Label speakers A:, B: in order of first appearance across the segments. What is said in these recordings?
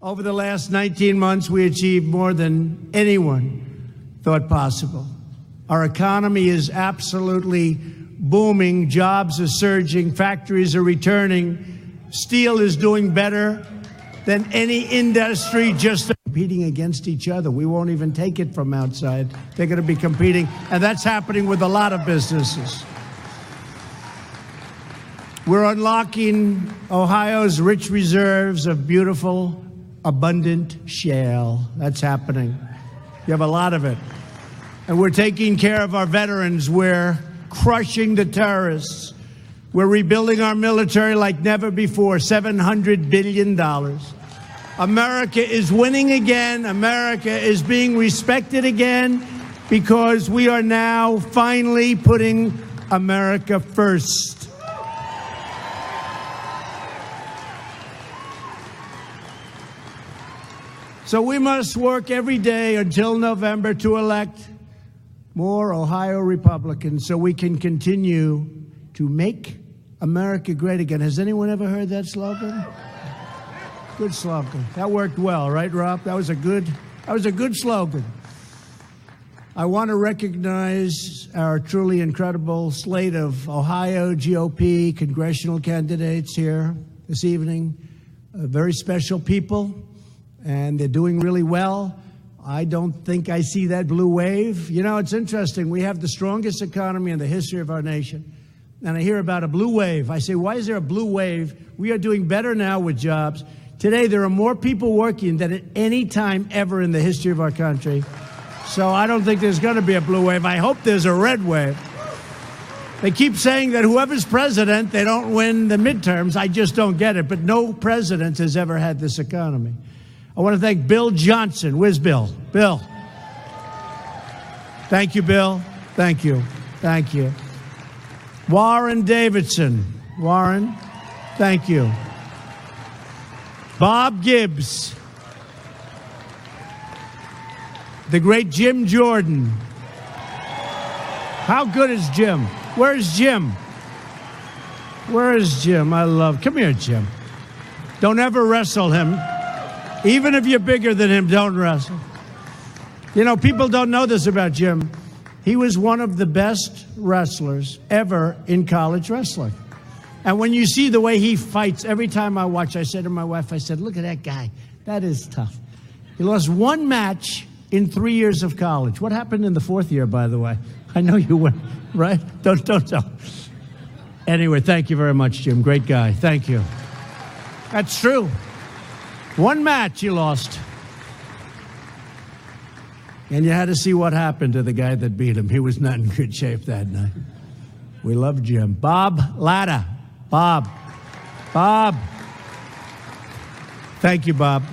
A: Over the last 19 months, we achieved more than anyone thought possible. Our economy is absolutely booming. Jobs are surging. Factories are returning. Steel is doing better than any industry, just competing against each other. We won't even take it from outside. They're going to be competing, and that's happening with a lot of businesses. We're unlocking Ohio's rich reserves of beautiful, abundant shale. That's happening. You have a lot of it. And we're taking care of our veterans. We're crushing the terrorists. We're rebuilding our military like never before, $700 billion. America is winning again. America is being respected again because we are now finally putting America first. So we must work every day until November to elect more Ohio Republicans so we can continue to make America great again. Has anyone ever heard that slogan? Good slogan. That worked well, right, Rob? That was a good slogan. I want to recognize our truly incredible slate of Ohio GOP congressional candidates here this evening. Very special people. And they're doing really well. I don't think I see that blue wave. You know, it's interesting. We have the strongest economy in the history of our nation. And I hear about a blue wave. I say, why is there a blue wave? We are doing better now with jobs. Today, there are more people working than at any time ever in the history of our country. So I don't think there's going to be a blue wave. I hope there's a red wave. They keep saying that whoever's president, they don't win the midterms. I just don't get it. But no president has ever had this economy. I want to thank Bill Johnson. Where's Bill? Bill. Thank you, Bill. Thank you. Thank you. Warren Davidson. Warren, thank you. Bob Gibbs. The great Jim Jordan. How good is Jim? Where's Jim? Where is Jim? Come here, Jim. Don't ever wrestle him. Even if you're bigger than him, don't wrestle. You know, people don't know this about Jim. He was one of the best wrestlers ever in college wrestling. And when you see the way he fights, every time I watch, I said to my wife, I said, look at that guy. That is tough. He lost one match in 3 years of college. What happened in the fourth year, by the way? I know you went, right? Don't tell. Anyway, thank you very much, Jim. Great guy. Thank you. That's true. One match you lost. And you had to see what happened to the guy that beat him. He was not in good shape that night. We love Jim. Bob Latta. Bob. Thank you, Bob.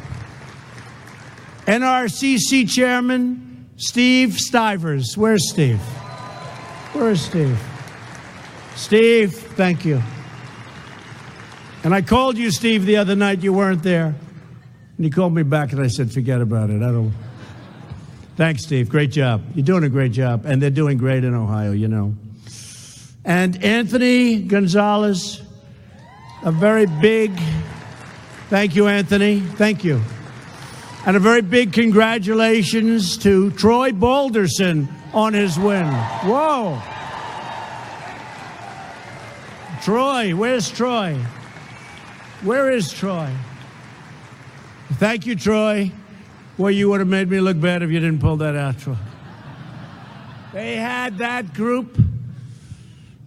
A: NRCC Chairman Steve Stivers. Where's Steve? Steve, thank you. And I called you, Steve, the other night. You weren't there. And he called me back, and I said, forget about it. Thanks, Steve. Great job. You're doing a great job. And they're doing great in Ohio, you know. And Anthony Gonzalez, a very big, thank you, Anthony. Thank you. And a very big congratulations to Troy Balderson on his win. Whoa. Troy, where's Troy? Where is Troy? Thank you, Troy. Well, you would have made me look bad if you didn't pull that out, Troy. They had that group.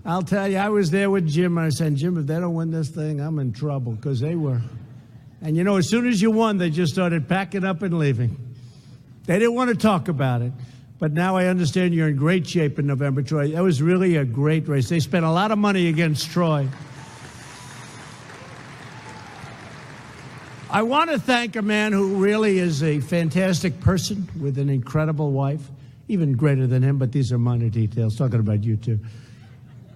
A: I'll tell you, I was there with Jim, and I said, Jim, if they don't win this thing, I'm in trouble, because they were. And, you know, as soon as you won, they just started packing up and leaving. They didn't want to talk about it. But now I understand you're in great shape in November, Troy. That was really a great race. They spent a lot of money against Troy. I want to thank a man who really is a fantastic person with an incredible wife, even greater than him, but these are minor details, talking about you two.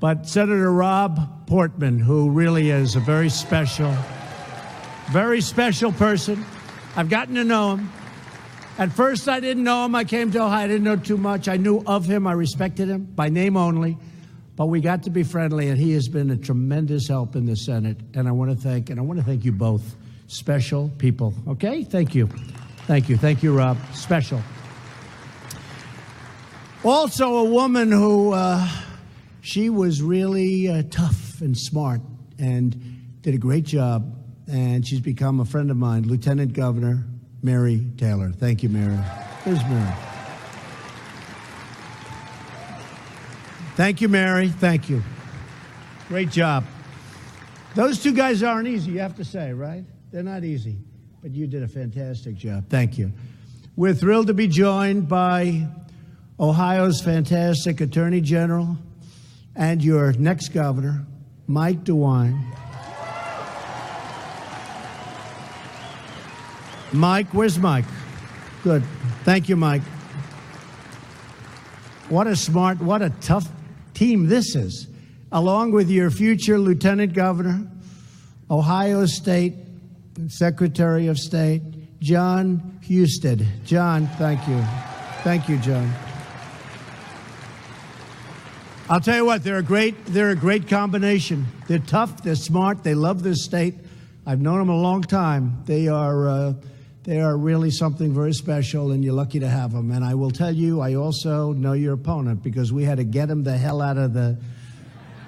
A: But Senator Rob Portman, who really is a very special person. I've gotten to know him. At first, I didn't know him. I came to Ohio. I didn't know too much. I knew of him. I respected him by name only. But we got to be friendly, and he has been a tremendous help in the Senate. And I want to thank you both special people. Okay? Thank you. Thank you. Thank you, Rob. Special. Also a woman who, she was really tough and smart and did a great job. And she's become a friend of mine, Lieutenant Governor Mary Taylor. Thank you, Mary. There's Mary. Thank you, Mary. Thank you. Great job. Those two guys aren't easy, you have to say, right? They're not easy, but you did a fantastic job. Thank you. We're thrilled to be joined by Ohio's fantastic Attorney General and your next governor, Mike DeWine. Mike, where's Mike? Good. Thank you, Mike. What a smart, what a tough team this is. Along with your future Lieutenant Governor, Ohio State Secretary of State, John Husted. John, thank you. Thank you, John. I'll tell you what, they're a great combination. They're tough, they're smart, they love this state. I've known them a long time. They are really something very special, and you're lucky to have them. And I will tell you, I also know your opponent because we had to get him the hell out of the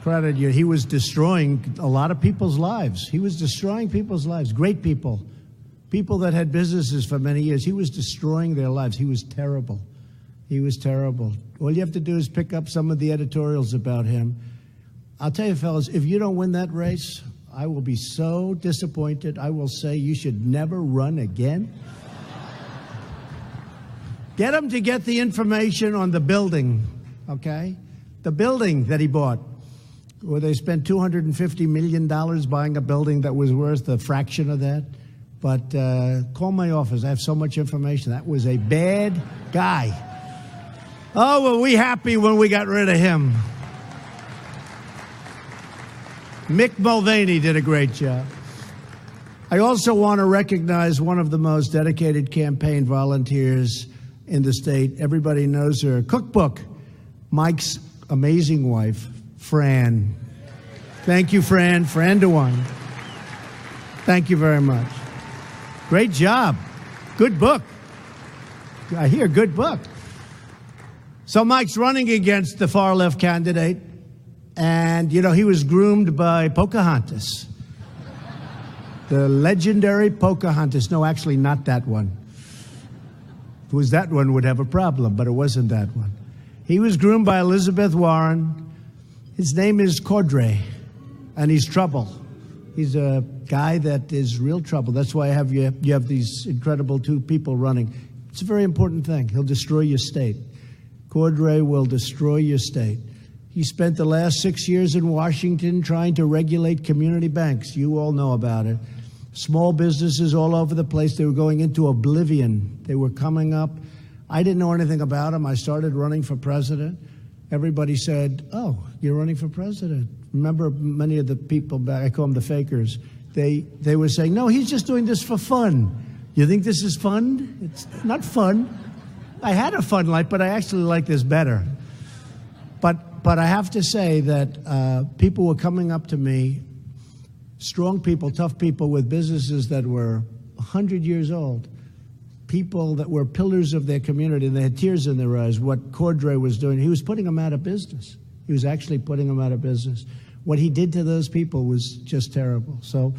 A: credit. He was destroying a lot of people's lives. He was destroying people's lives. Great people. People that had businesses for many years. He was destroying their lives. He was terrible. He was terrible. All you have to do is pick up some of the editorials about him. I'll tell you, fellas, if you don't win that race, I will be so disappointed. I will say you should never run again. Get him to get the information on the building, okay? The building that he bought, where they spent $250 million buying a building that was worth a fraction of that. But call my office. I have so much information. That was a bad guy. Oh, were we happy when we got rid of him. Mick Mulvaney did a great job. I also want to recognize one of the most dedicated campaign volunteers in the state. Everybody knows her. Cookbook, Mike's amazing wife, Fran. Thank you, Fran. Fran DeWine. Thank you very much. Great job. Good book. I hear good book. So Mike's running against the far left candidate. And, you know, he was groomed by Pocahontas. The legendary Pocahontas. No, actually not that one. If it was that one, would have a problem, but it wasn't that one. He was groomed by Elizabeth Warren. His name is Cordray, and he's trouble. He's a guy that is real trouble. That's why you have these incredible two people running. It's a very important thing. He'll destroy your state. Cordray will destroy your state. He spent the last 6 years in Washington trying to regulate community banks. You all know about it. Small businesses all over the place. They were going into oblivion. They were coming up. I didn't know anything about them. I started running for president. Everybody said, oh, you're running for president. Remember many of the people back, I call them the fakers, they were saying, no, he's just doing this for fun. You think this is fun? It's not fun. I had a fun life, but I actually like this better. But I have to say that people were coming up to me, strong people, tough people with businesses that were 100 years old, people that were pillars of their community, and they had tears in their eyes. What Cordray was doing, he was putting them out of business. He was actually putting them out of business. What he did to those people was just terrible. So,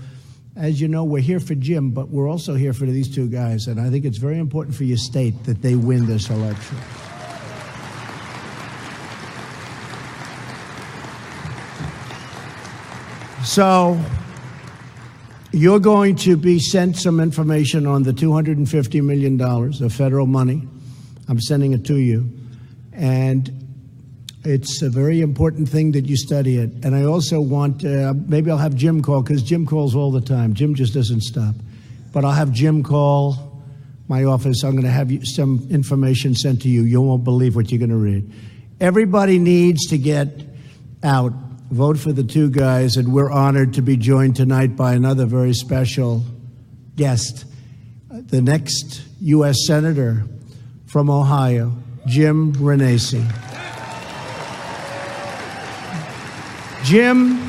A: as you know, we're here for Jim, but we're also here for these two guys, and I think it's very important for your state that they win this election. So you're going to be sent some information on the $250 million of federal money. I'm sending it to you. And it's a very important thing that you study it. And I also want, maybe I'll have Jim call, because Jim calls all the time. Jim just doesn't stop. But I'll have Jim call my office. I'm going to have some information sent to you. You won't believe what you're going to read. Everybody needs to get out. Vote for the two guys, and we're honored to be joined tonight by another very special guest, the next U.S. Senator from Ohio, Jim Renacci. Jim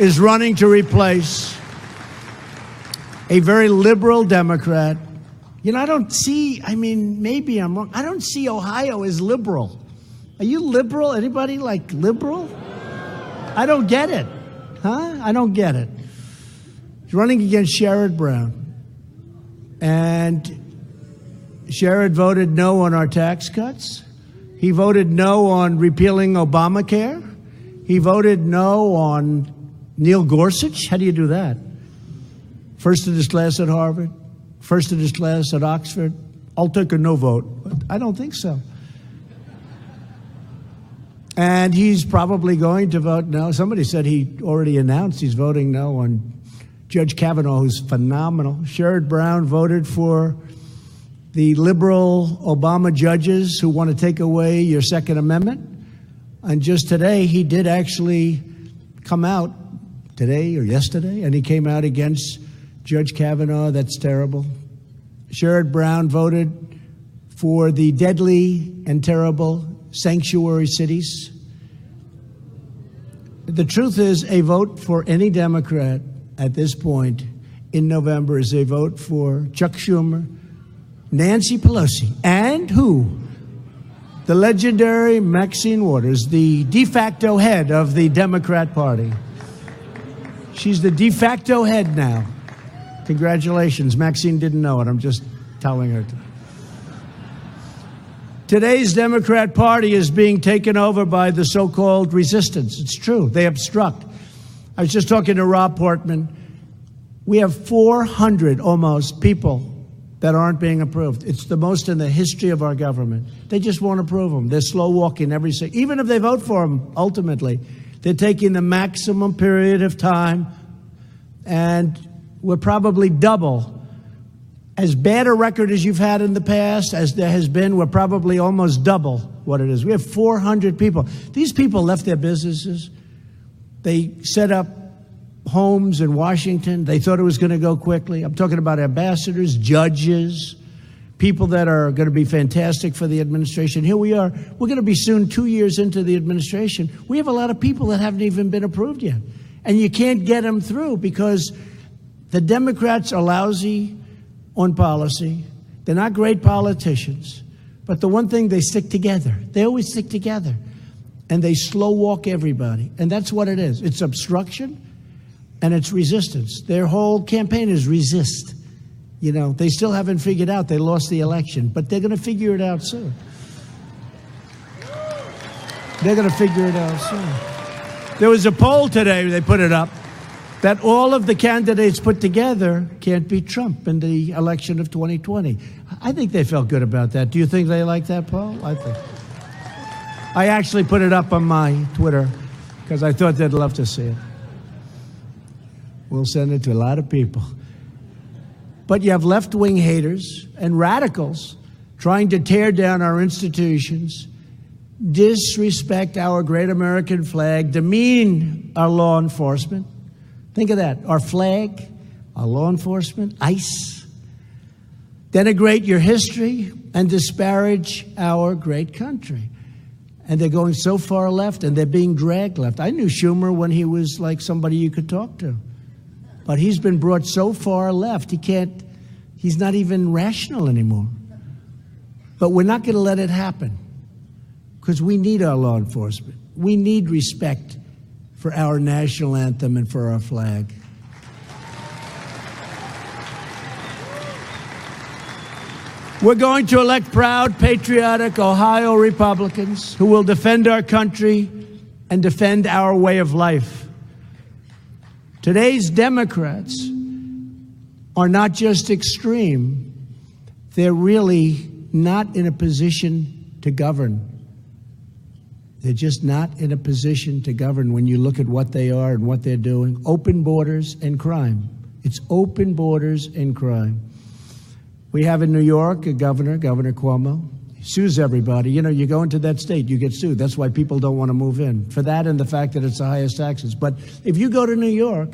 A: is running to replace a very liberal Democrat. You know, I don't see, I mean, maybe I'm wrong. I don't see Ohio as liberal. Are you liberal? Anybody like liberal? I don't get it. Huh? I don't get it. He's running against Sherrod Brown. And Sherrod voted no on our tax cuts. He voted no on repealing Obamacare. He voted no on Neil Gorsuch. How do you do that? First in his class at Harvard, first in his class at Oxford. I'll take a no vote. But I don't think so. And he's probably going to vote no. Somebody said he already announced he's voting no on Judge Kavanaugh, who's phenomenal. Sherrod Brown voted for the liberal Obama judges who want to take away your Second Amendment. And just today, he did actually come out, today or yesterday, and he came out against Judge Kavanaugh. That's terrible. Sherrod Brown voted for the deadly and terrible sanctuary cities. The truth is, a vote for any Democrat at this point in November is a vote for Chuck Schumer, Nancy Pelosi, and who? The legendary Maxine Waters, the de facto head of the Democrat Party. She's the de facto head now. Congratulations. Maxine didn't know it. I'm just telling her. Today's Democrat Party is being taken over by the so-called resistance. It's true. They obstruct. I was just talking to Rob Portman. We have 400 almost people that aren't being approved. It's the most in the history of our government. They just won't approve them. They're slow walking every single. Even if they vote for them, ultimately, they're taking the maximum period of time, and we're probably double. As bad a record as you've had in the past, as there has been, we're probably almost double what it is. We have 400 people. These people left their businesses. They set up homes in Washington. They thought it was going to go quickly. I'm talking about ambassadors, judges, people that are going to be fantastic for the administration. Here we are. We're going to be soon 2 years into the administration. We have a lot of people that haven't even been approved yet. And you can't get them through because the Democrats are lousy on policy. They're not great politicians. But the one thing, they stick together. They always stick together. And they slow walk everybody. And that's what it is. It's obstruction and it's resistance. Their whole campaign is resist. You know, they still haven't figured out they lost the election, but they're going to figure it out soon. They're going to figure it out soon. There was a poll today, they put it up, that all of the candidates put together can't beat Trump in the election of 2020. I think they felt good about that. Do you think they like that poll? I think. I actually put it up on my Twitter because I thought they'd love to see it. We'll send it to a lot of people. But you have left-wing haters and radicals trying to tear down our institutions, disrespect our great American flag, demean our law enforcement. Think of that. Our flag, our law enforcement, ICE. Denigrate your history and disparage our great country. And they're going so far left, and they're being dragged left. I knew Schumer when he was like somebody you could talk to. But he's been brought so far left, he's not even rational anymore. But we're not going to let it happen because we need our law enforcement. We need respect for our national anthem and for our flag. We're going to elect proud, patriotic Ohio Republicans who will defend our country and defend our way of life. Today's Democrats are not just extreme, they're really not in a position to govern. They're just not in a position to govern when you look at what they are and what they're doing. Open borders and crime. It's open borders and crime. We have in New York a governor, Governor Cuomo, he sues everybody. You know, you go into that state, you get sued. That's why people don't want to move in, for that and the fact that it's the highest taxes. But if you go to New York,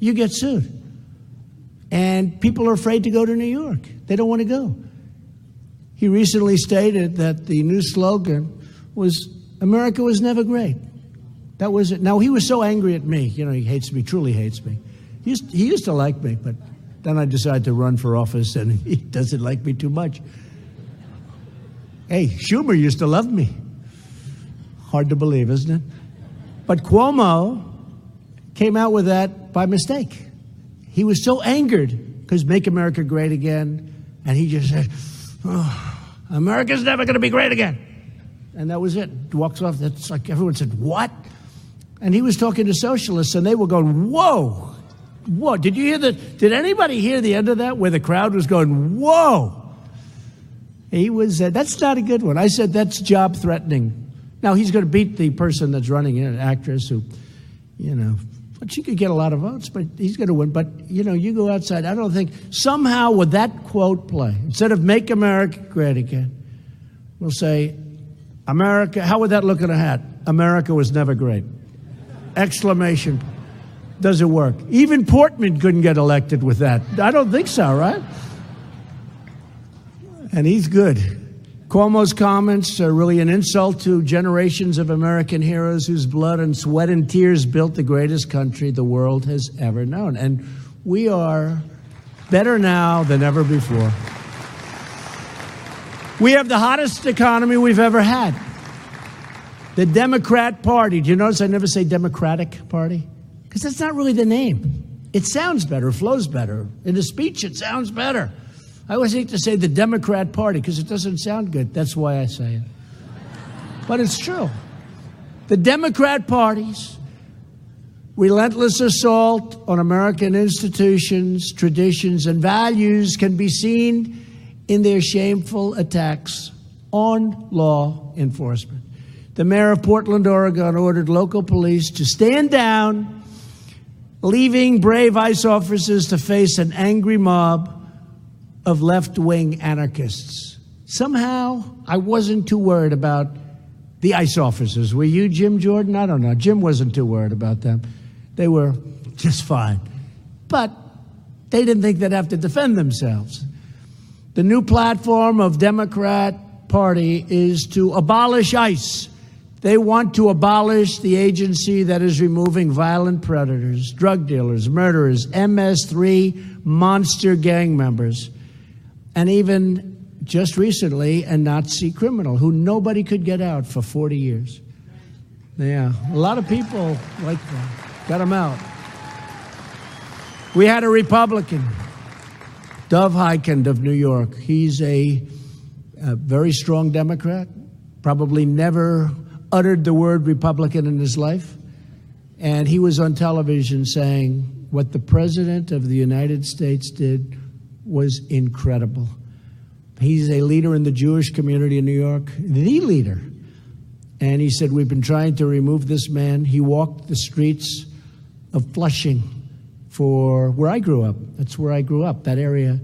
A: you get sued. And people are afraid to go to New York. They don't want to go. He recently stated that the new slogan was, America was never great. That was it. Now, he was so angry at me. You know, he hates me, truly hates me. He used to like me, but Then I decided to run for office, and he doesn't like me too much. Hey, Schumer used to love me. Hard to believe, isn't it? But Cuomo came out with that by mistake. He was so angered because Make America Great Again, and he just said, oh, America's never going to be great again. And that was it. Walks off. That's like everyone said, what? And he was talking to socialists, and they were going, whoa, whoa. Did you hear that? Did anybody hear the end of that where the crowd was going, whoa? He was, that's not a good one. I said, that's job threatening. Now, he's going to beat the person that's running, an actress who, but she could get a lot of votes, but he's going to win. But, you go outside. I don't think somehow with that quote play, instead of Make America Great Again, we'll say, America, how would that look in a hat? America was never great. Exclamation. Does it work? Even Portman couldn't get elected with that. I don't think so, right? And he's good. Cuomo's comments are really an insult to generations of American heroes whose blood and sweat and tears built the greatest country the world has ever known. And we are better now than ever before. We have the hottest economy we've ever had. The Democrat Party. Do you notice I never say Democratic Party? Because that's not really the name. It sounds better, flows better. In a speech, it sounds better. I always hate to say the Democrat Party because it doesn't sound good. That's why I say it. But it's true. The Democrat Party's relentless assault on American institutions, traditions, and values can be seen in their shameful attacks on law enforcement. The mayor of Portland, Oregon, ordered local police to stand down, leaving brave ICE officers to face an angry mob of left-wing anarchists. Somehow, I wasn't too worried about the ICE officers. Were you, Jim Jordan? I don't know. Jim wasn't too worried about them. They were just fine. But they didn't think they'd have to defend themselves. The new platform of Democrat Party is to abolish ICE. They want to abolish the agency that is removing violent predators, drug dealers, murderers, MS-3 monster gang members, and even just recently a Nazi criminal who nobody could get out for 40 years. Yeah, a lot of people like that. Got him out. We had a Republican, Dov Hikind of New York. He's a very strong Democrat, probably never uttered the word Republican in his life. And he was on television saying what the President of the United States did was incredible. He's a leader in the Jewish community in New York, the leader. And he said, we've been trying to remove this man. He walked the streets of Flushing for where I grew up. That's where I grew up, that area,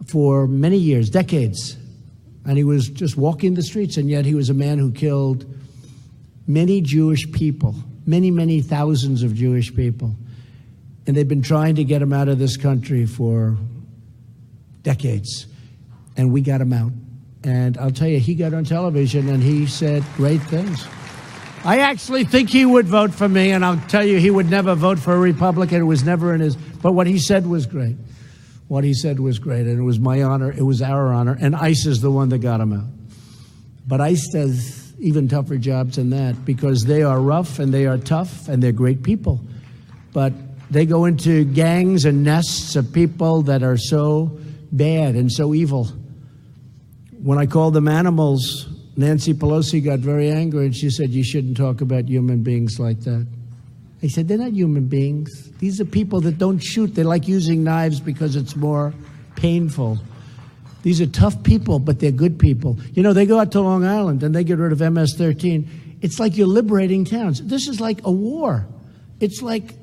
A: for many years, decades. And he was just walking the streets, and yet he was a man who killed many Jewish people, many, many thousands of Jewish people. And they've been trying to get him out of this country for decades. And we got him out. And I'll tell you, he got on television and he said great things. I actually think he would vote for me, and I'll tell you, he would never vote for a Republican. It was never in his, but what he said was great. What he said was great, and it was my honor, it was our honor, and ICE is the one that got him out. But ICE does even tougher jobs than that because they are rough and they are tough and they're great people. But they go into gangs and nests of people that are so bad and so evil. When I called them animals, Nancy Pelosi got very angry and she said, you shouldn't talk about human beings like that. I said, they're not human beings. These are people that don't shoot. They like using knives because it's more painful. These are tough people, but they're good people. You know, they go out to Long Island and they get rid of MS-13. It's like you're liberating towns. This is like a war. It's like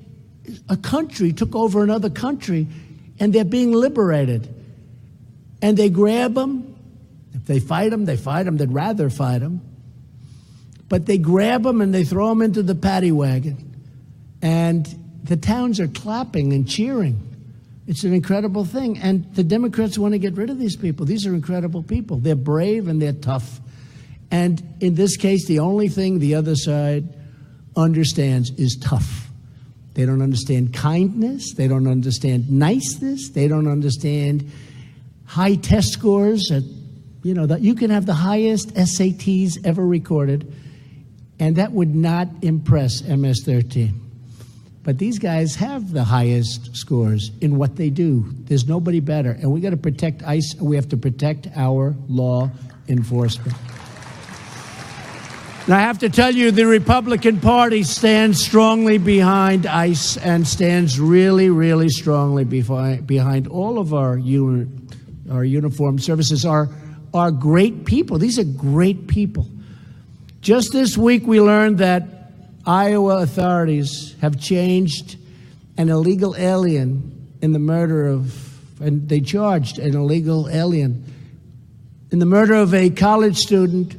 A: a country took over another country and they're being liberated. And they grab them. If they fight them, they fight them. They'd rather fight them. But they grab them and they throw them into the paddy wagon. And the towns are clapping and cheering. It's an incredible thing. And the Democrats want to get rid of these people. These are incredible people. They're brave and they're tough. And in this case, the only thing the other side understands is tough. They don't understand kindness. They don't understand niceness. They don't understand high test scores. That you can have the highest SATs ever recorded, and that would not impress MS-13. But these guys have the highest scores in what they do. There's nobody better. And we got to protect ICE, and we have to protect our law enforcement. And I have to tell you, the Republican Party stands strongly behind ICE and stands really, really strongly behind all of our uniformed services, are great people. These are great people. Just this week, we learned that Iowa authorities have changed an illegal alien in the murder of, and they charged an illegal alien in the murder of a college student,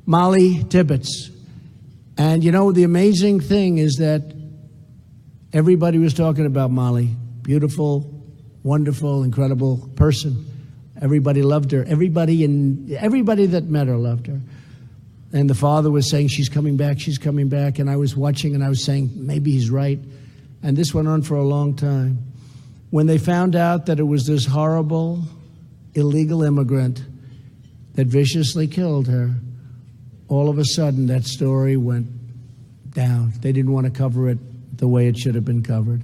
A: Molly Tibbetts. And the amazing thing is that everybody was talking about Molly. Beautiful, wonderful, incredible person. Everybody loved her. Everybody that met her loved her. And the father was saying, she's coming back, she's coming back. And I was watching and I was saying, maybe he's right. And this went on for a long time. When they found out that it was this horrible, illegal immigrant that viciously killed her, all of a sudden that story went down. They didn't want to cover it the way it should have been covered.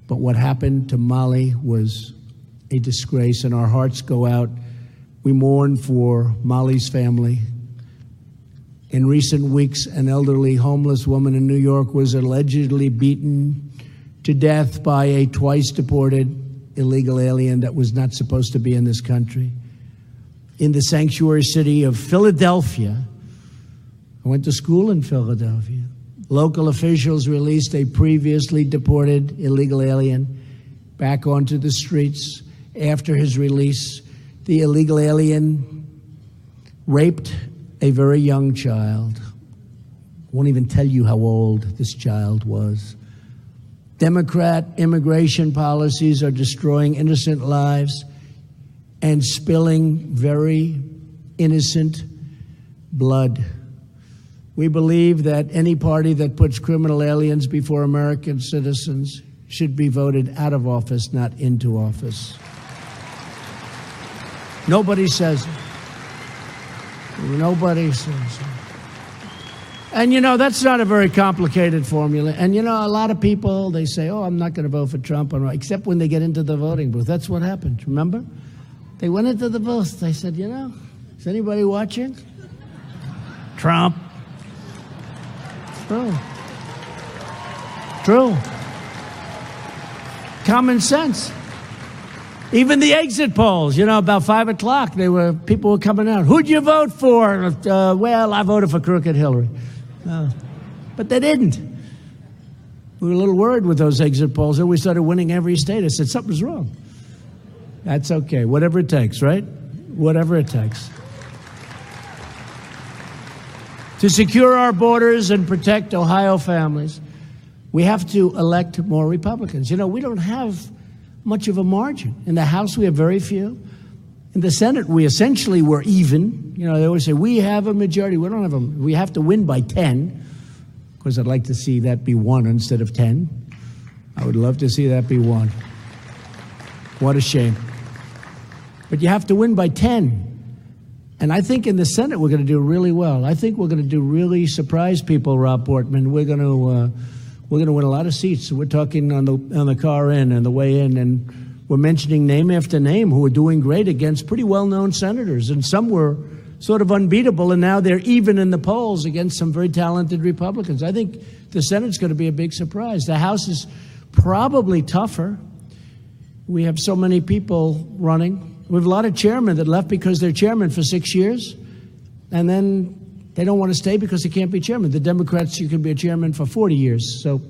A: But what happened to Molly was a disgrace, and our hearts go out. We mourn for Molly's family. In recent weeks, an elderly homeless woman in New York was allegedly beaten to death by a twice-deported illegal alien that was not supposed to be in this country. In the sanctuary city of Philadelphia, I went to school in Philadelphia, local officials released a previously deported illegal alien back onto the streets. After his release, the illegal alien raped a very young child. I won't even tell you how old this child was. Democrat immigration policies are destroying innocent lives and spilling very innocent blood. We believe that any party that puts criminal aliens before American citizens should be voted out of office, not into office. Nobody says it. Nobody says it. And that's not a very complicated formula. And a lot of people, they say, oh, I'm not going to vote for Trump, except when they get into the voting booth. That's what happened, remember? They went into the booth. They said, is anybody watching? Trump. True. Common sense. Even the exit polls, about 5 o'clock, people were coming out. Who'd you vote for? Well, I voted for crooked Hillary. But they didn't. We were a little worried with those exit polls. Then we started winning every state. I said, something's wrong. That's okay. Whatever it takes, right? Whatever it takes. To secure our borders and protect Ohio families, we have to elect more Republicans. We don't have much of a margin. In the House, we have very few. In the Senate, we essentially were even. They always say, we have a majority. We don't have we have to win by 10. Of course, I'd like to see that be 1 instead of 10. I would love to see that be 1. What a shame. But you have to win by 10. And I think in the Senate, we're going to do really well. I think we're going to really surprise people, Rob Portman. We're going to win a lot of seats. We're talking on the car in and the way in, and we're mentioning name after name who are doing great against pretty well-known senators. And some were sort of unbeatable, and now they're even in the polls against some very talented Republicans. I think the Senate's going to be a big surprise. The House is probably tougher. We have so many people running. We have a lot of chairmen that left because they're chairman for 6 years, and then they don't want to stay because they can't be chairman. The Democrats, you can be a chairman for 40 years. So,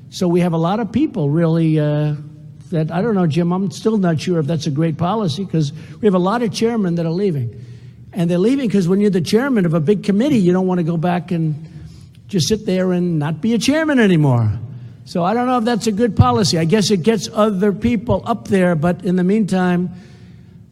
A: so we have a lot of people really that, I don't know, Jim, I'm still not sure if that's a great policy, because we have a lot of chairmen that are leaving. And they're leaving because when you're the chairman of a big committee, you don't want to go back and just sit there and not be a chairman anymore. So I don't know if that's a good policy. I guess it gets other people up there, but in the meantime,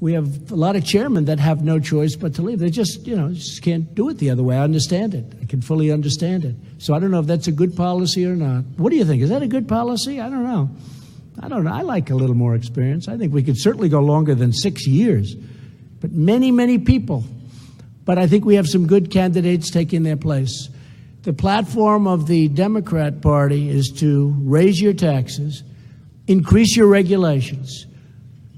A: We have a lot of chairmen that have no choice but to leave. They just, just can't do it the other way. I understand it. I can fully understand it. So I don't know if that's a good policy or not. What do you think? Is that a good policy? I don't know. I like a little more experience. I think we could certainly go longer than 6 years. But many, many people. But I think we have some good candidates taking their place. The platform of the Democrat Party is to raise your taxes, increase your regulations,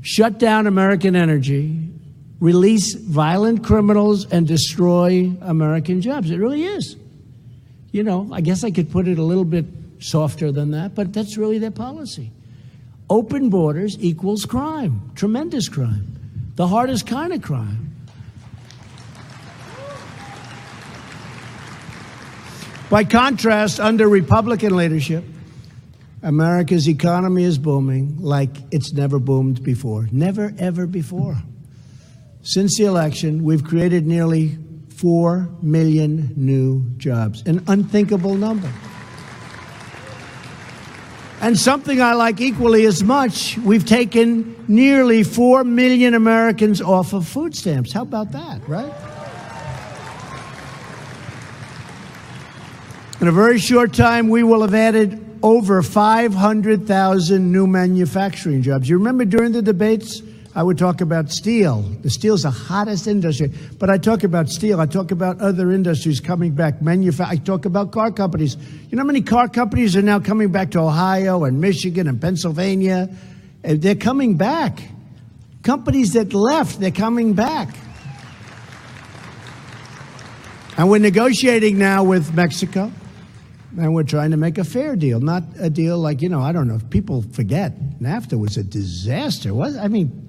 A: shut down American energy, release violent criminals, and destroy American jobs. It really is. I guess I could put it a little bit softer than that, but that's really their policy. Open borders equals crime, tremendous crime, the hardest kind of crime. By contrast, under Republican leadership, America's economy is booming like it's never boomed before. Never, ever before. Since the election, we've created nearly 4 million new jobs, an unthinkable number. And something I like equally as much, we've taken nearly 4 million Americans off of food stamps. How about that, right? In a very short time, we will have added over 500,000 new manufacturing jobs. You remember during the debates, I would talk about steel. The steel's the hottest industry. But I talk about steel. I talk about other industries coming back. I talk about car companies. You know how many car companies are now coming back to Ohio and Michigan and Pennsylvania? They're coming back. Companies that left, they're coming back. And we're negotiating now with Mexico. And we're trying to make a fair deal, not a deal like, I don't know, if people forget, NAFTA was a disaster.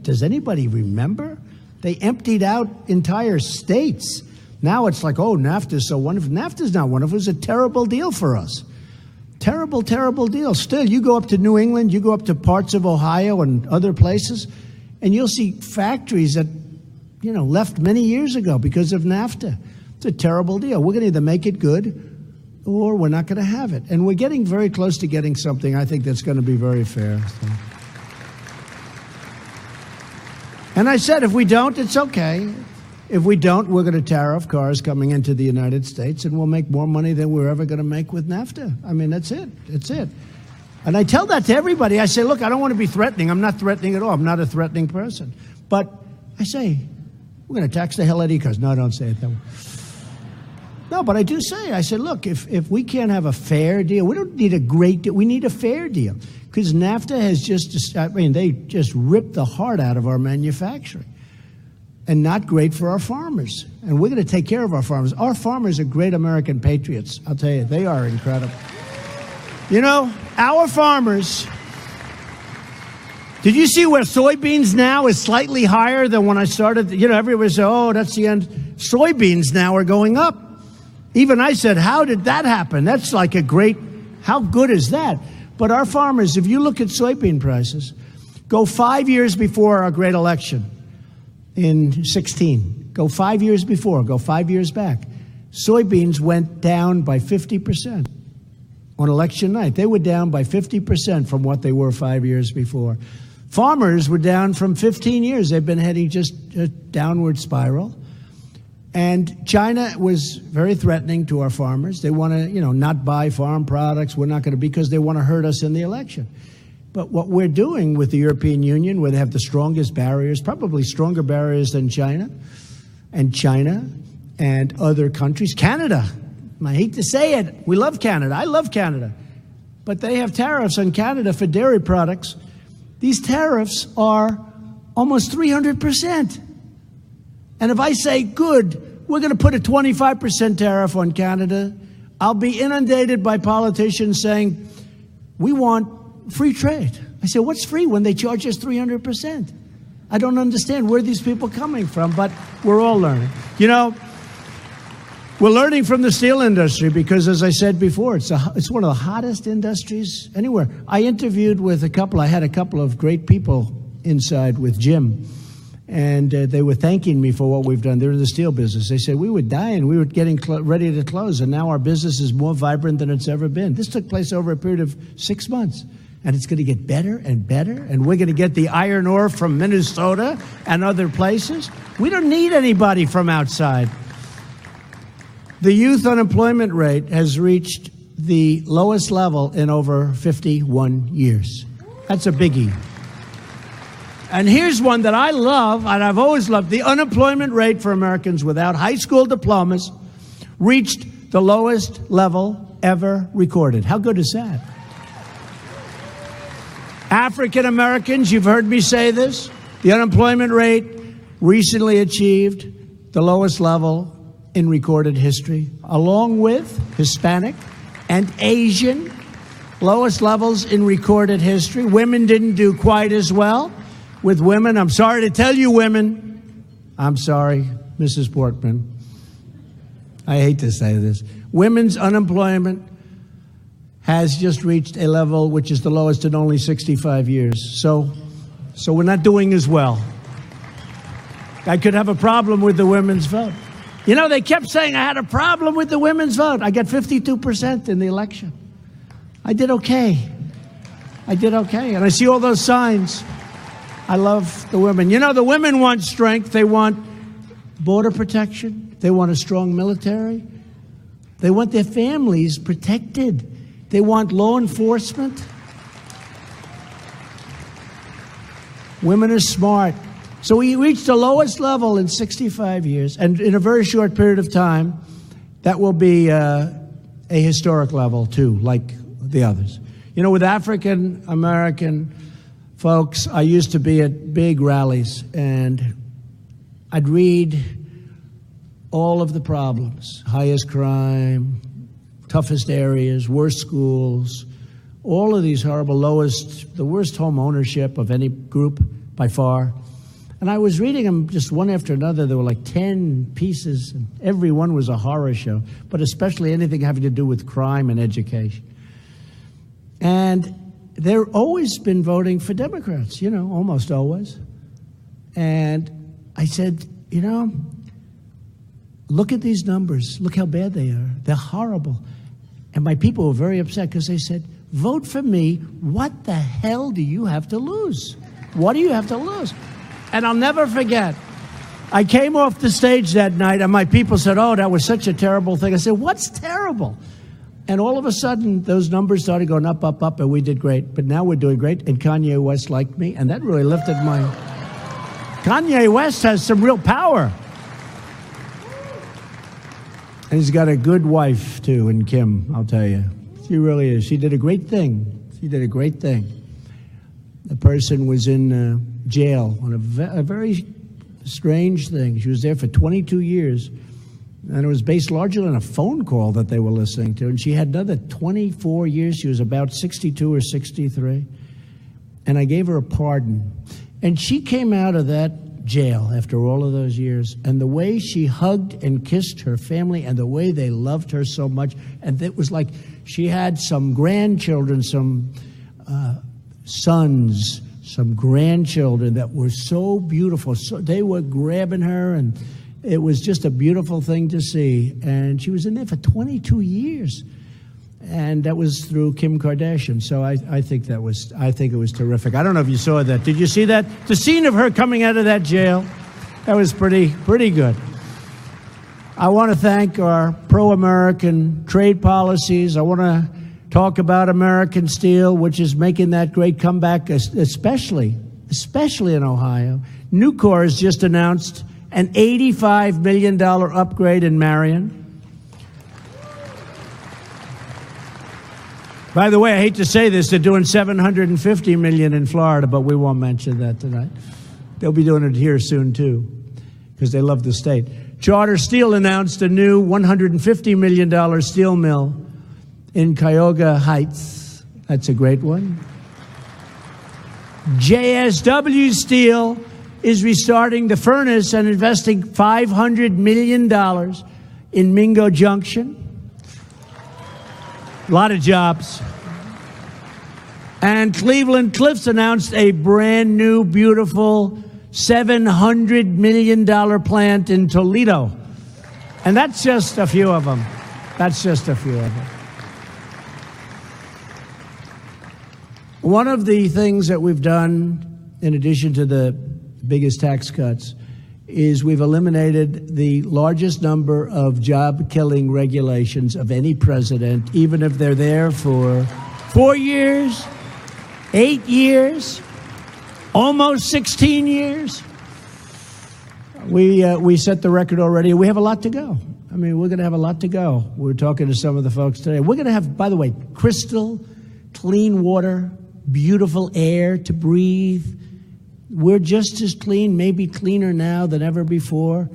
A: Does anybody remember? They emptied out entire states. Now it's like, oh, NAFTA's so wonderful. NAFTA's not wonderful. It was a terrible deal for us. Terrible, terrible deal. Still, you go up to New England, you go up to parts of Ohio and other places, and you'll see factories that, left many years ago because of NAFTA. It's a terrible deal. We're going to either make it good or we're not going to have it. And we're getting very close to getting something I think that's going to be very fair. So. And I said, if we don't, it's okay. If we don't, we're going to tariff cars coming into the United States, and we'll make more money than we're ever going to make with NAFTA. That's it. That's it. And I tell that to everybody. I say, look, I don't want to be threatening. I'm not threatening at all. I'm not a threatening person. But I say, we're going to tax the hell out of your cars. No, I don't say it that way. No, but I do say, I said, look, if we can't have a fair deal, we don't need a great deal, we need a fair deal. Because NAFTA has they just ripped the heart out of our manufacturing. And not great for our farmers. And we're going to take care of our farmers. Our farmers are great American patriots. I'll tell you, they are incredible. Our farmers, did you see where soybeans now is slightly higher than when I started? Everybody said, oh, that's the end. Soybeans now are going up. Even I said, how did that happen? That's like how good is that? But our farmers, if you look at soybean prices, go 5 years before our great election in 16. Go 5 years before, go 5 years back. Soybeans went down by 50% on election night. They were down by 50% from what they were 5 years before. Farmers were down from 15 years. They've been heading just a downward spiral. And China was very threatening to our farmers. They want to, not buy farm products. We're not going to, because they want to hurt us in the election. But what we're doing with the European Union, where they have the strongest barriers, probably stronger barriers than China and other countries. Canada, I hate to say it, we love Canada. I love Canada. But they have tariffs on Canada for dairy products. These tariffs are almost 300%. And if I say, good, we're going to put a 25% tariff on Canada, I'll be inundated by politicians saying, we want free trade. I say, what's free when they charge us 300%? I don't understand where these people are coming from, but we're all learning. We're learning from the steel industry because, as I said before, it's one of the hottest industries anywhere. I interviewed with I had a couple of great people inside with Jim. And they were thanking me for what we've done. They're in the steel business. They said, we were dying. We were getting ready to close. And now our business is more vibrant than it's ever been. This took place over a period of 6 months. And it's going to get better and better. And we're going to get the iron ore from Minnesota and other places. We don't need anybody from outside. The youth unemployment rate has reached the lowest level in over 51 years. That's a biggie. And here's one that I love, and I've always loved. The unemployment rate for Americans without high school diplomas reached the lowest level ever recorded. How good is that? African Americans, you've heard me say this, the unemployment rate recently achieved the lowest level in recorded history, along with Hispanic and Asian, lowest levels in recorded history. Women didn't do quite as well. With women, I'm sorry to tell you women, I'm sorry, Mrs. Portman, I hate to say this, women's unemployment has just reached a level which is the lowest in only 65 years. So we're not doing as well. I could have a problem with the women's vote. You know, they kept saying I had a problem with the women's vote. I got 52% in the election. I did okay. I did okay. And I see all those signs. I love the women. You know, the women want strength. They want border protection. They want a strong military. They want their families protected. They want law enforcement. Women are smart. So we reached the lowest level in 65 years. And in a very short period of time, that will be a historic level, too, like the others. You know, with African American folks, I used to be at big rallies, and I'd read all of the problems, highest crime, toughest areas, worst schools, all of these horrible, the worst home ownership of any group by far. And I was reading them just one after another. There were like 10 pieces, and every one was a horror show, but especially anything having to do with crime and education. And they've always been voting for Democrats, you know, almost always. And I said, you know, look at these numbers. Look how bad they are. They're horrible. And my people were very upset because they said, vote for me. What the hell do you have to lose? What do you have to lose? And I'll never forget, I came off the stage that night and my people said, oh, that was such a terrible thing. I said, what's terrible? And all of a sudden, those numbers started going up, up, up, and we did great. But now we're doing great, and Kanye West liked me, and that really lifted my... Kanye West has some real power. And he's got a good wife, too, in Kim, I'll tell you. She really is. She did a great thing. She did a great thing. The person was in jail on a very strange thing. She was there for 22 years. And it was based largely on a phone call that they were listening to. And she had another 24 years. She was about 62 or 63. And I gave her a pardon. And she came out of that jail after all of those years. And the way she hugged and kissed her family and the way they loved her so much. And it was like she had some grandchildren, some sons, some grandchildren that were so beautiful. So they were grabbing her, and it was just a beautiful thing to see. And she was in there for 22 years. And that was through Kim Kardashian. So I think it was terrific. I don't know if you saw that. Did you see that? The scene of her coming out of that jail, that was pretty good. I want to thank our pro-American trade policies. I want to talk about American steel, which is making that great comeback, especially in Ohio. Nucor has just announced an $85 million upgrade in Marion. By the way, I hate to say this, they're doing $750 million in Florida, but we won't mention that tonight. They'll be doing it here soon, too, because they love the state. Charter Steel announced a new $150 million steel mill in Cuyahoga Heights. That's a great one. JSW Steel is restarting the furnace and investing $500 million in Mingo Junction. A lot of jobs. And Cleveland Cliffs announced a brand new, beautiful $700 million plant in Toledo. And that's just a few of them. That's just a few of them. One of the things that we've done, in addition to the biggest tax cuts, is we've eliminated the largest number of job-killing regulations of any president, even if they're there for 4 years, 8 years, almost 16 years. We set the record already. We have a lot to go. I mean, we're going to have a lot to go. We're talking to some of the folks today. We're going to have, by the way, crystal clean water, beautiful air to breathe. We're just as clean, maybe cleaner now than ever before.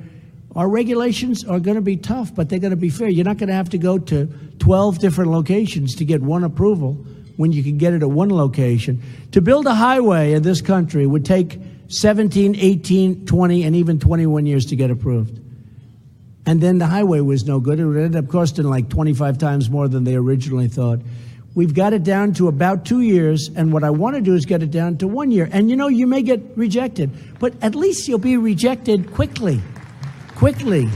A: Our regulations are going to be tough, but they're going to be fair. You're not going to have to go to 12 different locations to get one approval when you can get it at one location. To build a highway in this country would take 17, 18, 20, and even 21 years to get approved. And then the highway was no good. It would end up costing like 25 times more than they originally thought. We've got it down to about 2 years, and what I want to do is get it down to 1 year. And you know, you may get rejected, but at least you'll be rejected quickly. Quickly.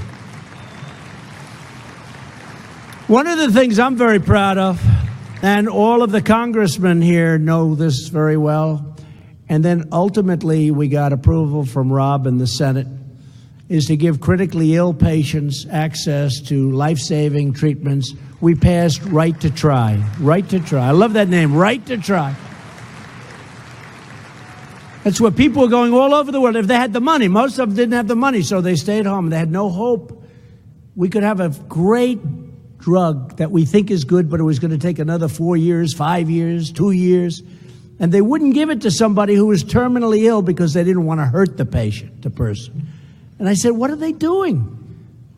A: One of the things I'm very proud of, and all of the congressmen here know this very well, and then ultimately we got approval from Rob in the Senate, is to give critically ill patients access to life-saving treatments. We passed Right to Try. Right to Try. I love that name, Right to Try. That's where people were going all over the world if they had the money. Most of them didn't have the money, so they stayed home. They had no hope. We could have a great drug that we think is good, but it was going to take another 4 years, 5 years, 2 years. And they wouldn't give it to somebody who was terminally ill because they didn't want to hurt the patient, the person. And I said, what are they doing?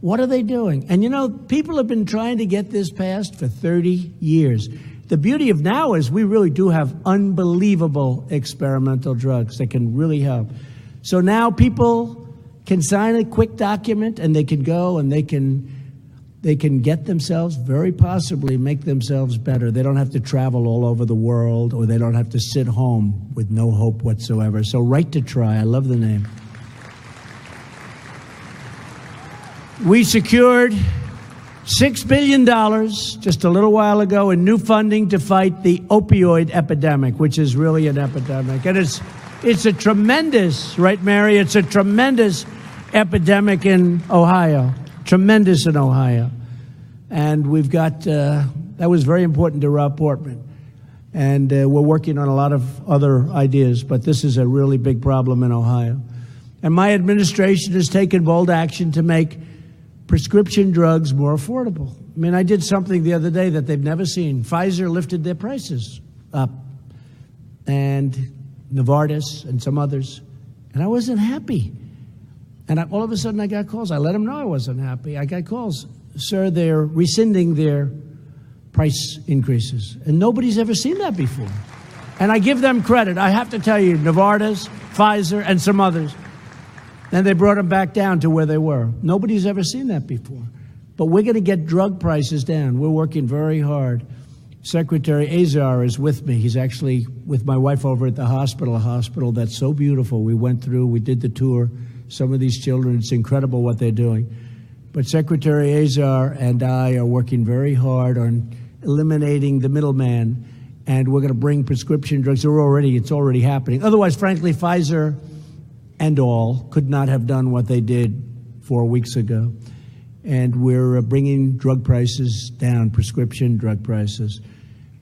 A: What are they doing? And you know, people have been trying to get this passed for 30 years. The beauty of now is we really do have unbelievable experimental drugs that can really help. So now people can sign a quick document and they can go and they can get themselves, very possibly make themselves better. They don't have to travel all over the world, or they don't have to sit home with no hope whatsoever. So Right to Try, I love the name. We secured $6 billion just a little while ago in new funding to fight the opioid epidemic, which is really an epidemic. And it's a tremendous, right, Mary? It's a tremendous epidemic in Ohio, tremendous in Ohio. And we've got, that was very important to Rob Portman. And we're working on a lot of other ideas, but this is a really big problem in Ohio. And my administration has taken bold action to make prescription drugs more affordable. I mean, I did something the other day that they've never seen. Pfizer lifted their prices up, and Novartis and some others, and I wasn't happy. And all of a sudden I got calls. I let them know I wasn't happy. I got calls. Sir, they're rescinding their price increases. And nobody's ever seen that before. And I give them credit. I have to tell you, Novartis, Pfizer, and some others. And they brought them back down to where they were. Nobody's ever seen that before. But we're going to get drug prices down. We're working very hard. Secretary Azar is with me. He's actually with my wife over at the hospital, a hospital that's so beautiful. We went through, we did the tour. Some of these children, it's incredible what they're doing. But Secretary Azar and I are working very hard on eliminating the middleman, and we're going to bring prescription drugs. It's already happening. Otherwise, frankly, Pfizer and all could not have done what they did 4 weeks ago. And we're bringing drug prices down, prescription drug prices.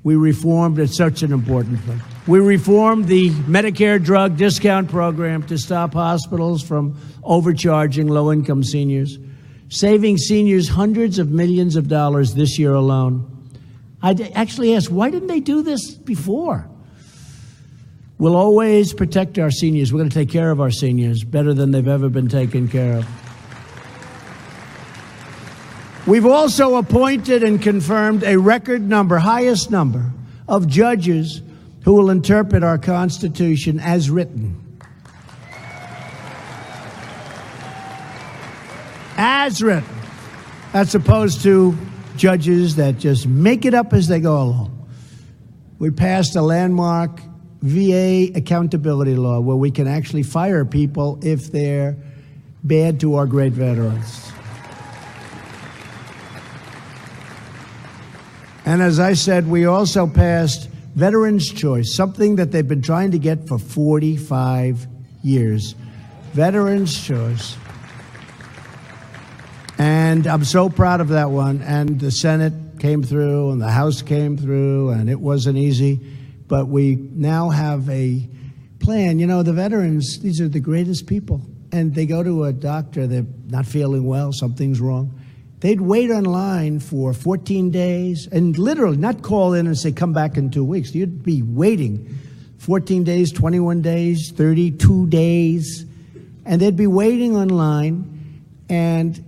A: We reformed, it's such an important thing. We reformed the Medicare drug discount program to stop hospitals from overcharging low-income seniors, saving seniors hundreds of millions of dollars this year alone. I actually asked, why didn't they do this before? We'll always protect our seniors. We're going to take care of our seniors better than they've ever been taken care of. We've also appointed and confirmed a record number, highest number, of judges who will interpret our Constitution as written. As written. As opposed to judges that just make it up as they go along. We passed a landmark VA accountability law where we can actually fire people if they're bad to our great veterans. And as I said, we also passed Veterans Choice, something that they've been trying to get for 45 years. Veterans Choice. And I'm so proud of that one. And the Senate came through and the House came through, and it wasn't easy. But we now have a plan. You know, the veterans, these are the greatest people. And they go to a doctor, they're not feeling well, something's wrong. They'd wait online for 14 days and literally not call in and say, come back in 2 weeks. You'd be waiting 14 days, 21 days, 32 days. And they'd be waiting online, and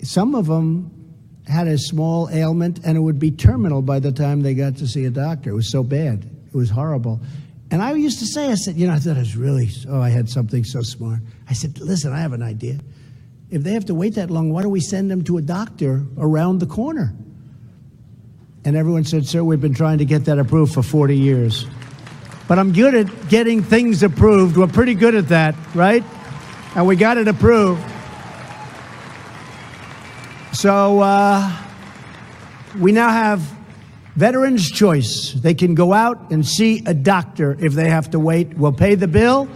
A: some of them had a small ailment, and it would be terminal by the time they got to see a doctor. It was so bad. It was horrible. And I used to say, I said, you know, I thought it was really, I had something so smart. I said, listen, I have an idea. If they have to wait that long, why don't we send them to a doctor around the corner? And everyone said, sir, we've been trying to get that approved for 40 years. But I'm good at getting things approved. We're pretty good at that, right? And we got it approved. So we now have Veterans Choice. They can go out and see a doctor if they have to wait. We'll pay the bill,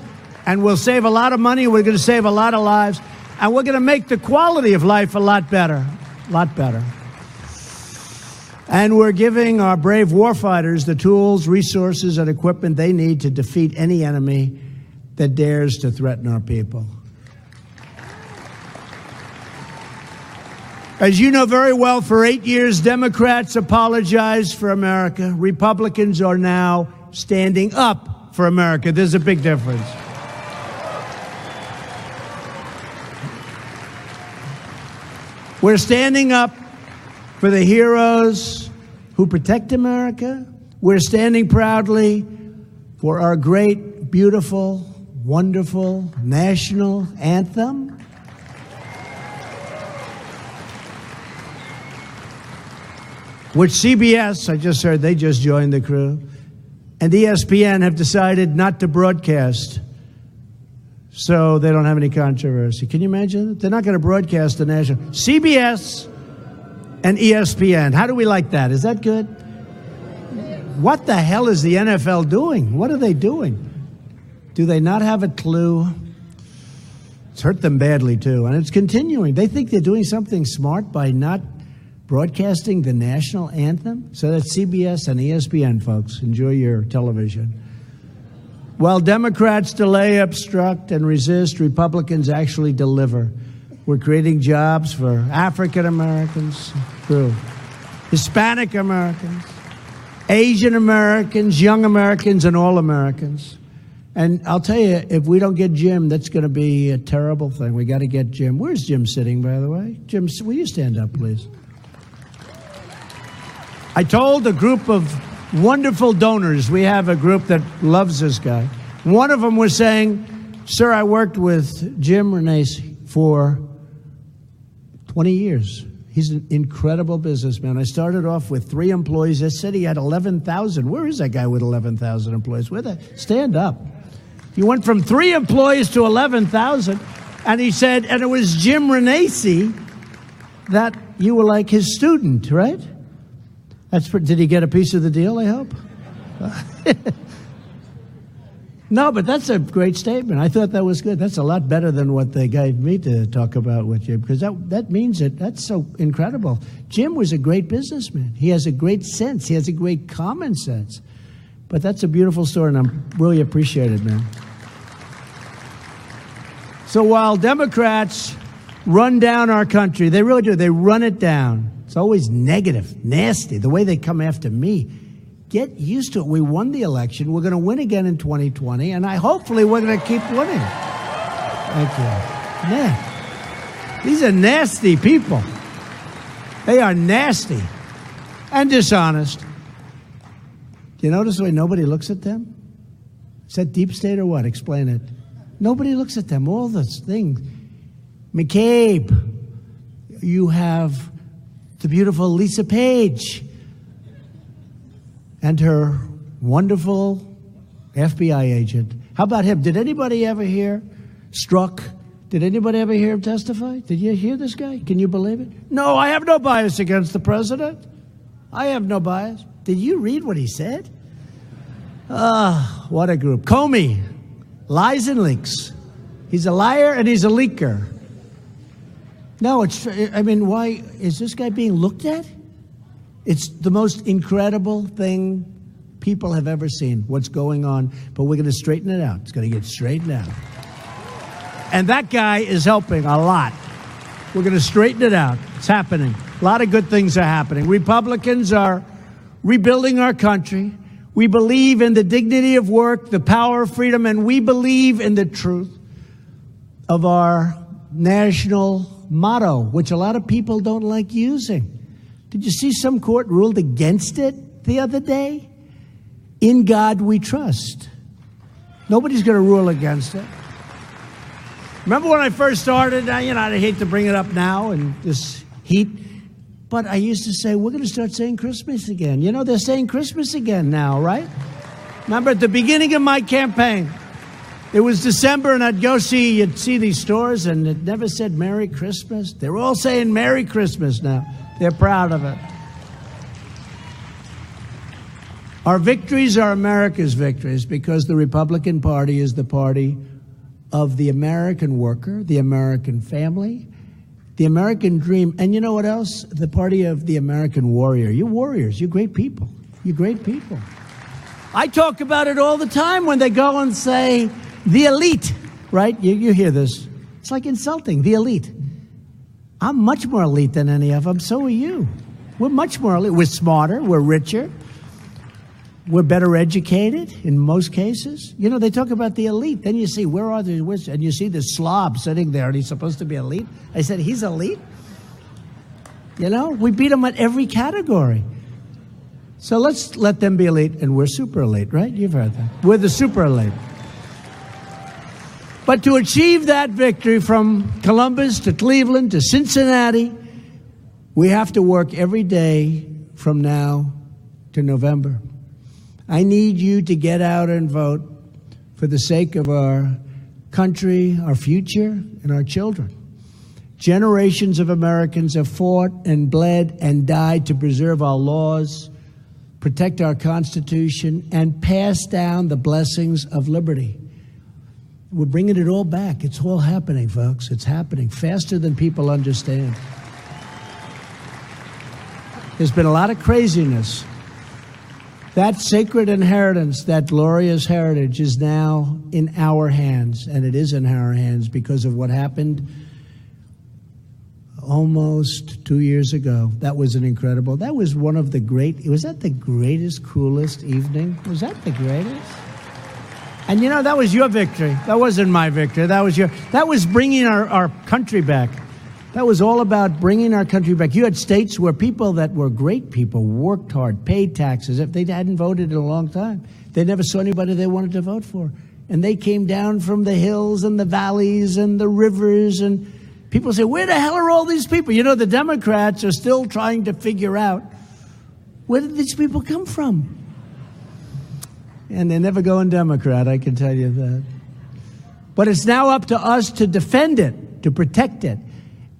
A: and we'll save a lot of money. We're going to save a lot of lives, and we're going to make the quality of life a lot better, And we're giving our brave warfighters the tools, resources, and equipment they need to defeat any enemy that dares to threaten our people. As you know very well, for 8 years, Democrats apologized for America. Republicans are now standing up for America. There's a big difference. We're standing up for the heroes who protect America. We're standing proudly for our great, beautiful, wonderful national anthem. Which CBS, I just heard they just joined the crew, and ESPN have decided not to broadcast so they don't have any controversy. Can you imagine it? They're not going to broadcast the national. CBS and ESPN. How do we like that? Is that good? What the hell is the NFL doing? What are they doing? Do they not have a clue? It's hurt them badly, too, and it's continuing. They think they're doing something smart by not broadcasting the national anthem. So that's CBS and ESPN, folks. Enjoy your television. While Democrats delay, obstruct, and resist, Republicans actually deliver. We're creating jobs for African Americans, through Hispanic Americans, Asian Americans, young Americans, and all Americans. And I'll tell you, if we don't get Jim, that's going to be a terrible thing. We got to get Jim. Where's Jim sitting, by the way? Jim, will you stand up, please? I told a group of wonderful donors, we have a group that loves this guy. One of them was saying, sir, I worked with Jim Renacci for 20 years. He's an incredible businessman. I started off with 3 employees. They said he had 11,000. Where is that guy with 11,000 employees? Stand up. He went from 3 employees to 11,000. And he said, and it was Jim Renacci that you were like his student, right? Did he get a piece of the deal, I hope? No, but that's a great statement. I thought that was good. That's a lot better than what they gave me to talk about with Jim, because that means it. That's so incredible. Jim was a great businessman. He has a great sense. He has a great common sense. But that's a beautiful story, and I'm really appreciated, man. So while Democrats run down our country, they really do. They run it down. It's always negative, nasty, the way they come after me. Get used to it. We won the election. We're going to win again in 2020, and hopefully we're going to keep winning. Thank you. Man, these are nasty people. They are nasty and dishonest. Do you notice the way nobody looks at them? Is that deep state or what? Explain it. Nobody looks at them. All those things. McCabe. You have the beautiful Lisa Page and her wonderful FBI agent. How about him? Did anybody ever hear Strzok? Did anybody ever hear him testify? Did you hear this guy? Can you believe it? No, I have no bias against the president. I have no bias. Did you read what he said? What a group. Comey, lies and leaks. He's a liar and he's a leaker. No, I mean, why is this guy being looked at? It's the most incredible thing people have ever seen, what's going on. But we're going to straighten it out. It's going to get straightened out. And that guy is helping a lot. We're going to straighten it out. It's happening. A lot of good things are happening. Republicans are rebuilding our country. We believe in the dignity of work, the power of freedom, and we believe in the truth of our national motto, which a lot of people don't like using. Did you see some court ruled against it the other day? In God we trust. Nobody's going to rule against it. Remember when I first started? I hate to bring it up now in this heat, but I used to say, we're going to start saying Christmas again. They're saying Christmas again now, right? Remember at the beginning of my campaign, it was December, and you'd see these stores, and it never said Merry Christmas. They're all saying Merry Christmas now. They're proud of it. Our victories are America's victories because the Republican Party is the party of the American worker, the American family, the American dream, and you know what else? The party of the American warrior. You're warriors. You're great people. You're great people. I talk about it all the time when they go and say, the elite, right? You hear this. It's like insulting, the elite. I'm much more elite than any of them. So are you. We're much more elite. We're smarter. We're richer. We're better educated in most cases. They talk about the elite. Then you see, where are they? And you see the slob sitting there, and he's supposed to be elite. I said, he's elite? We beat him at every category. So let's let them be elite, and we're super elite, right? You've heard that. We're the super elite. But to achieve that victory from Columbus to Cleveland to Cincinnati, we have to work every day from now to November. I need you to get out and vote for the sake of our country, our future, and our children. Generations of Americans have fought and bled and died to preserve our laws, protect our Constitution, and pass down the blessings of liberty. We're bringing it all back. It's all happening, folks. It's happening faster than people understand. There's been a lot of craziness. That sacred inheritance, that glorious heritage is now in our hands, and it is in our hands because of what happened almost 2 years ago. That was that was one of the was that the greatest, coolest evening? Was that the greatest? And that was your victory. That wasn't my victory. That was bringing our country back. That was all about bringing our country back. You had states where people that were great people worked hard, paid taxes. If they hadn't voted in a long time, they never saw anybody they wanted to vote for. And they came down from the hills and the valleys and the rivers. And people say, where the hell are all these people? The Democrats are still trying to figure out, where did these people come from? And they're never going Democrat, I can tell you that. But it's now up to us to defend it, to protect it,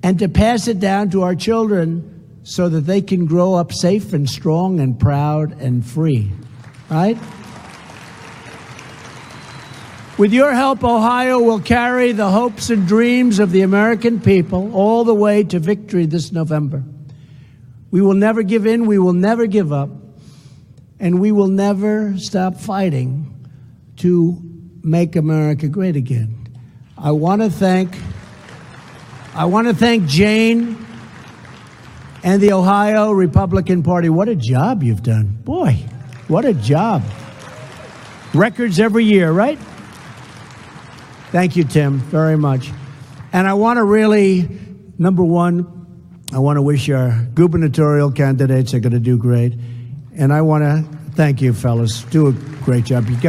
A: and to pass it down to our children so that they can grow up safe and strong and proud and free, right? With your help, Ohio will carry the hopes and dreams of the American people all the way to victory this November. We will never give in, we will never give up, and we will never stop fighting to make America great again. I want to thank Jane and the Ohio Republican Party. What a job you've done. Boy, what a job. Records every year, right? Thank you, Tim, very much. And I want to really, number one, I want to wish our gubernatorial candidates are going to do great. And I want to thank you, fellas. Do a great job. You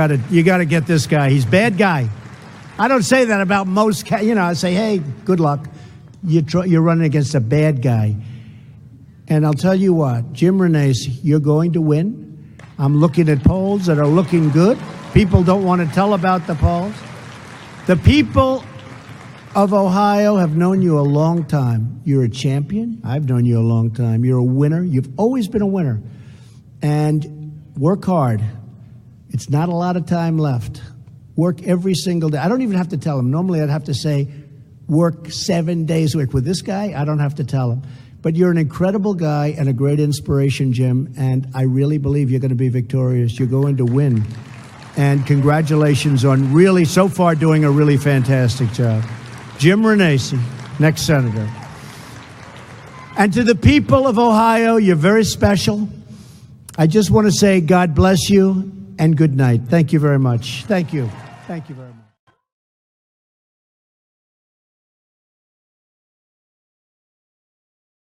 A: got to get this guy. He's a bad guy. I don't say that about most, I say, hey, good luck. You're running against a bad guy. And I'll tell you what, Jim Renes, you're going to win. I'm looking at polls that are looking good. People don't want to tell about the polls. The people of Ohio have known you a long time. You're a champion. I've known you a long time. You're a winner. You've always been a winner. And work hard. It's not a lot of time left. Work every single day. I don't even have to tell him. Normally I'd have to say, work 7 days a week. With this guy, I don't have to tell him. But you're an incredible guy and a great inspiration, Jim, and I really believe you're going to be victorious. You're going to win. And congratulations on really, so far, doing a really fantastic job. Jim Renacci, next senator. And to the people of Ohio, you're very special. I just want to say God bless you and good night. Thank you very much. Thank you. Thank you very much.